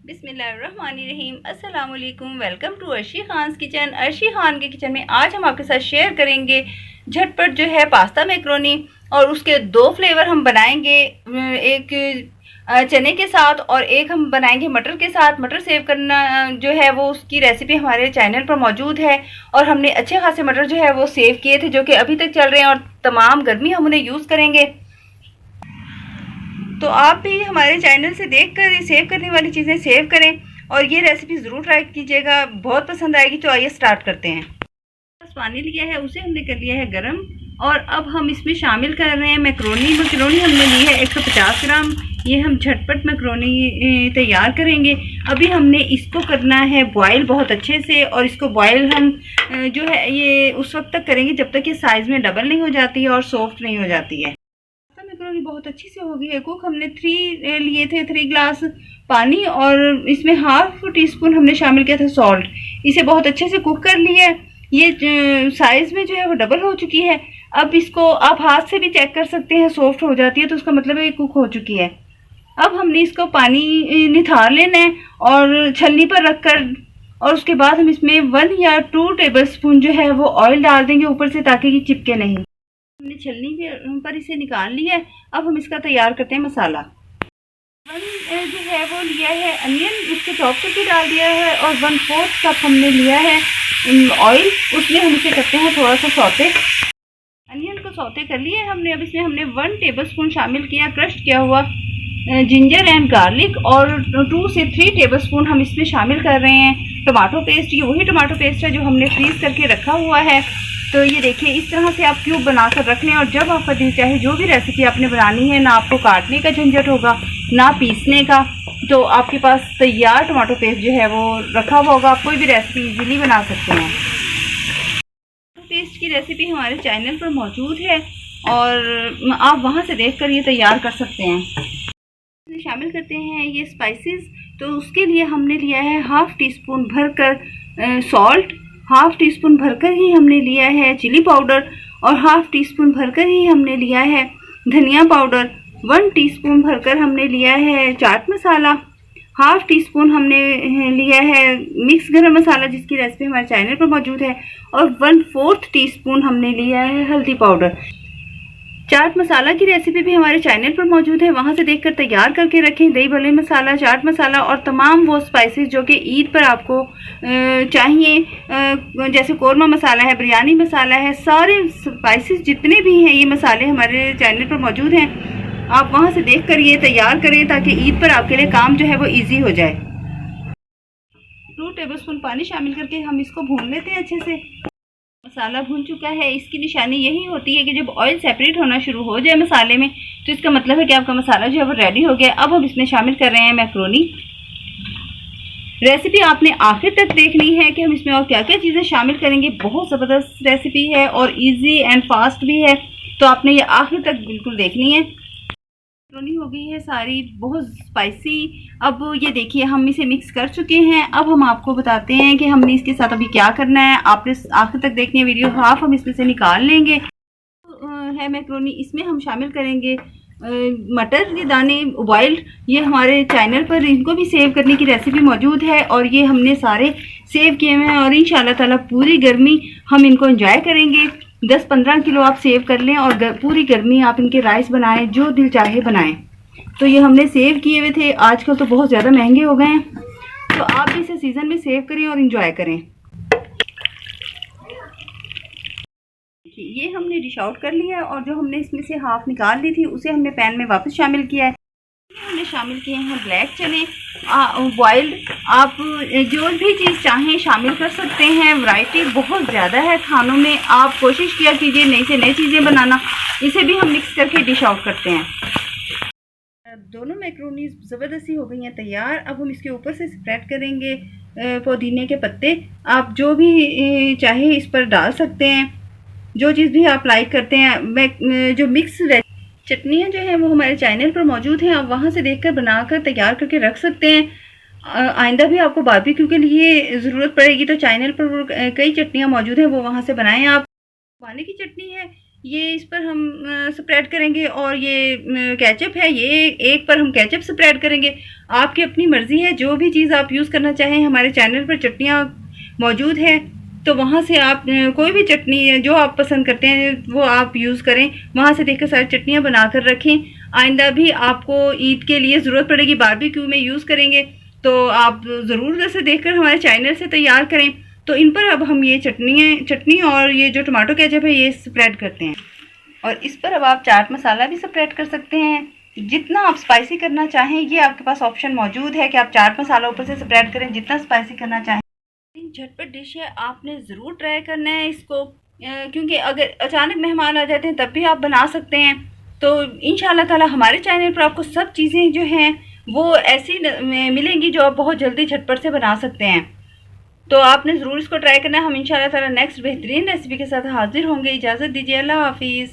बिस्मिल्लाहिर्रहमानिर्रहीम। अस्सलाम वालेकुम। Welcome to Arshi Khan's kitchen. Arshi Khan के किचन में आज हम आपके साथ शेयर करेंगे झटपट जो है पास्ता मैक्रोनी, और उसके दो फ्लेवर हम बनाएंगे, एक चने के साथ और एक हम बनाएंगे मटर के साथ। मटर सेव करना जो है वो उसकी रेसिपी हमारे चैनल पर मौजूद है, और हमने अच्छे खासे मटर जो है वो सेव किए थे जो कि अभी तक चल रहे हैं, और तमाम गर्मी हम उन्हें यूज़ करेंगे। तो आप भी हमारे चैनल से देखकर सेव करने वाली चीज़ें सेव करें और ये रेसिपी ज़रूर ट्राई कीजिएगा, बहुत पसंद आएगी। तो आइए स्टार्ट करते हैं। बस पानी लिया है, उसे हमने कर लिया है गरम, और अब हम इसमें शामिल कर रहे हैं मैक्रोनी। मैक्रोनी हमने ली है 150 ग्राम। ये हम झटपट मैक्रोनी तैयार करेंगे। अभी हमने इसको करना है बॉयल बहुत अच्छे से, और इसको बॉयल हम जो है ये उस वक्त तक करेंगे जब तक ये साइज़ में डबल नहीं हो जाती है और सॉफ्ट नहीं हो जाती है। मैक्रोनी बहुत अच्छी से हो गई है कुक। हमने 3 लिए थे 3 ग्लास पानी, और इसमें हाफ टी स्पून हमने शामिल किया था सॉल्ट। इसे बहुत अच्छे से कुक कर लिया है। ये साइज़ में जो है वो डबल हो चुकी है। अब इसको आप हाथ से भी चेक कर सकते हैं, सॉफ्ट हो जाती है तो उसका मतलब है ये कुक हो चुकी है। अब हमने इसको पानी निथार लेना है और छलनी पर रखकर, और उसके बाद हम इसमें 1 या 2 टेबलस्पून जो है वो ऑयल डाल देंगे ऊपर से, ताकि ये चिपके नहीं। हमने छलनी पर इसे निकाल लिया है। अब हम इसका तैयार करते हैं मसाला। जो है वो लिया है अनियन, इसको चॉप करके डाल दिया है, और 1/4 कप हमने लिया है ऑयल। उसमें हम इसे करते हैं थोड़ा सा सौते। अनियन को सौते कर लिए हमने। अब इसमें हमने 1 टेबलस्पून शामिल किया क्रश किया हुआ जिंजर एंड गार्लिक, और 2 से 3 टेबलस्पून हम इसमें शामिल कर रहे हैं टमाटो पेस्ट। ये वही टमाटो पेस्ट है जो हमने फ्रीज करके रखा हुआ है। तो ये देखिए, इस तरह से आप क्यूब बनाकर रख लें, और जब आपका दिल चाहे जो भी रेसिपी आपने बनानी है, ना आपको काटने का झंझट होगा ना पीसने का, तो आपके पास तैयार टमाटो पेस्ट जो है वो रखा हुआ होगा। आप कोई भी रेसिपी इजीली बना सकते हैं। टमाटो पेस्ट की रेसिपी हमारे चैनल पर मौजूद है, और आप वहां से देखकर ये तैयार कर सकते हैं। शामिल करते हैं ये स्पाइसेस। तो उसके लिए हमने लिया है हाफ टी स्पून भरकर सॉल्ट, हाफ टी स्पून भरकर ही हमने लिया है चिली पाउडर, और हाफ टी स्पून भरकर ही हमने लिया है धनिया पाउडर। 1 टीस्पून भरकर हमने लिया है chaat masala. Half tea spoon हमने लिया है मिक्स गरम मसाला, जिसकी रेसिपी हमारे चैनल पर मौजूद है, और 1/4 टीस्पून हमने लिया है हल्दी पाउडर। चाट मसाला की रेसिपी भी हमारे चैनल पर मौजूद है, वहां से देखकर तैयार करके रखें। दही भल्ले मसाला, चाट मसाला और तमाम वो स्पाइसेस जो कि ईद पर आपको चाहिए, जैसे कोरमा मसाला है, बिरयानी मसाला है, सारे स्पाइसेस जितने भी हैं ये मसाले हमारे चैनल पर मौजूद हैं। आप वहां से देखकर ये तैयार करें ताकि ईद पर आपके लिए काम जो है वो ईजी हो जाए। 2 टेबलस्पून पानी शामिल करके हम इसको भून लेते हैं अच्छे से। मसाला भून चुका है। इसकी निशानी यही होती है कि जब ऑयल सेपरेट होना शुरू हो जाए मसाले में, तो इसका मतलब है कि आपका मसाला जो है वो रेडी हो गया। अब हम इसमें शामिल कर रहे हैं मैक्रोनी। रेसिपी आपने आखिर तक देखनी है कि हम इसमें और क्या क्या चीज़ें शामिल करेंगे। बहुत ज़बरदस्त रेसिपी है और इजी एंड फास्ट भी है, तो आपने ये आखिर तक बिल्कुल देखनी है। मैक्रोनी हो गई है सारी बहुत स्पाइसी। अब ये देखिए, हम इसे मिक्स कर चुके हैं। अब हम आपको बताते हैं कि हमने इसके साथ अभी क्या करना है। आपने आखिर तक देखनी है वीडियो। हाफ हम इसमें से निकाल लेंगे है मैक्रोनी। इसमें हम शामिल करेंगे मटर के दाने बॉइल्ड। ये हमारे चैनल पर इनको भी सेव करने की रेसिपी मौजूद है, और ये हमने सारे सेव किए हुए हैं, और इंशाल्लाह ताला पूरी गर्मी हम इनको एंजॉय करेंगे। 10-15 किलो आप सेव कर लें, और पूरी गर्मी आप इनके राइस बनाएं, जो दिल चाहे बनाएं। तो ये हमने सेव किए हुए थे। आजकल तो बहुत ज़्यादा महंगे हो गए हैं, तो आप भी इसे सीज़न में सेव करें और इंजॉय करें। ये हमने डिश आउट कर लिया, और जो हमने इसमें से हाफ निकाल ली थी उसे हमने पैन में वापस शामिल किया है। हमने शामिल किए हैं ब्लैक चने बॉइल्ड। आप जो भी चीज़ चाहें शामिल कर सकते हैं। वैरायटी बहुत ज़्यादा है खानों में। आप कोशिश किया कीजिए नई से नई चीज़ें बनाना। इसे भी हम मिक्स करके डिश आउट करते हैं। दोनों मैक्रोनी ज़बरदस्ती हो गई हैं तैयार। अब हम इसके ऊपर से स्प्रेड करेंगे पुदीने के पत्ते। आप जो भी चाहे इस पर डाल सकते हैं, जो चीज़ भी आप लाइक करते हैं। जो मिक्स चटनियाँ जो हैं वो हमारे चैनल पर मौजूद हैं, आप वहाँ से देखकर बनाकर तैयार करके रख सकते हैं। आइंदा भी आपको बारबेक्यू के लिए ज़रूरत पड़ेगी, तो चैनल पर कई चटनियाँ मौजूद हैं, वो वहाँ से बनाएं। आप पानी की चटनी है, ये इस पर हम स्प्रेड करेंगे और ये केचप है, ये एक पर हम केचप स्प्रेड करेंगे। आपकी अपनी मर्ज़ी है, जो भी चीज़ आप यूज़ करना चाहें। हमारे चैनल पर चटनियाँ मौजूद है, तो वहाँ से आप कोई भी चटनी जो आप पसंद करते हैं वो आप यूज़ करें। वहाँ से देखकर सारी चटनियाँ बना कर रखें। आइंदा भी आपको ईद के लिए ज़रूरत पड़ेगी, बारबेक्यू में यूज़ करेंगे, तो आप ज़रूर उसे देखकर हमारे चैनल से तैयार करें। तो इन पर अब हम ये चटनी और ये जो टमाटो केचप है ये स्प्रेड करते हैं। और इस पर अब आप चाट मसाला भी स्प्रेड कर सकते हैं। जितना आप स्पाइसी करना चाहें ये आपके पास ऑप्शन मौजूद है कि आप चाट मसाला ऊपर से स्प्रेड करें जितना स्पाइसी करना चाहें। झटपट डिश है, आपने ज़रूर ट्राई करना है इसको, क्योंकि अगर अचानक मेहमान आ जाते हैं तब भी आप बना सकते हैं। तो इंशाल्लाह ताला हमारे चैनल पर आपको सब चीज़ें जो हैं वो ऐसी मिलेंगी जो आप बहुत जल्दी झटपट से बना सकते हैं। तो आपने ज़रूर इसको ट्राई करना है। हम इंशाल्लाह ताला नेक्स्ट बेहतरीन रेसिपी के साथ हाजिर होंगे। इजाज़त दीजिए, अल्लाह हाफिज़।